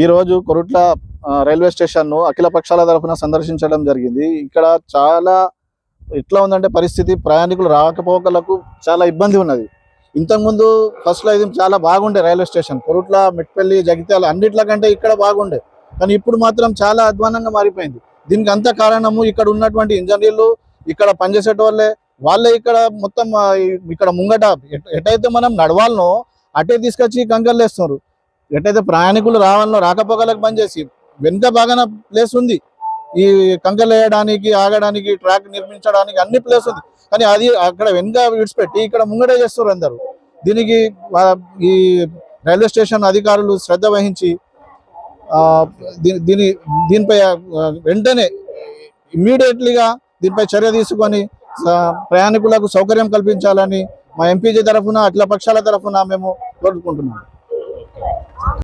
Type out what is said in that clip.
ఈ రోజు Korutla railway station ను అఖిల పక్షాల తరఫున సందర్శించడం జరిగింది. ఇక్కడ చాలా ఎట్లా ఉందంటే పరిస్థితి, ప్రయాణికులు రాకపోకలకు చాలా ఇబ్బంది ఉన్నది. ఇంతకుముందు ఫస్ట్ లో ఇది చాలా బాగుండే రైల్వే స్టేషన్, కొరుట్ల, మెట్పల్లి, జగిత్యాల అన్నిట్ల కంటే ఇక్కడ బాగుండే. కానీ ఇప్పుడు మాత్రం చాలా అధ్వానంగా మారిపోయింది. దీనికి అంత కారణము ఇక్కడ ఉన్నటువంటి ఇంజనీర్లు, ఇక్కడ పనిచేసేటోళ్ళే. వాళ్ళే ఇక్కడ మొత్తం ఇక్కడ ముంగట ఎటైతే మనం నడవాలనో అటే తీసుకొచ్చి కంకర్లు వేస్తున్నారు. ఎటైతే ప్రయాణికులు రావాలనో రాకపోకలకు బంద్ చేసి వెనుక బాగా ప్లేస్ ఉంది, ఈ కంకర్లు వేయడానికి, ఆగడానికి, ట్రాక్ నిర్మించడానికి అన్ని ప్లేస్ ఉంది. కానీ అది అక్కడ వెనుక విడిచిపెట్టి ఇక్కడ ముంగటే చేస్తారు అందరూ. దీనికి ఈ రైల్వే స్టేషన్ అధికారులు శ్రద్ధ వహించి దీనిపై వెంటనే ఇమ్మీడియట్లీగా దీనిపై చర్య తీసుకొని ప్రయాణికులకు సౌకర్యం కల్పించాలని మా ఎంపీజీ తరఫున, అఖిల పక్షాల తరఫున మేము కోరుకుంటున్నాము.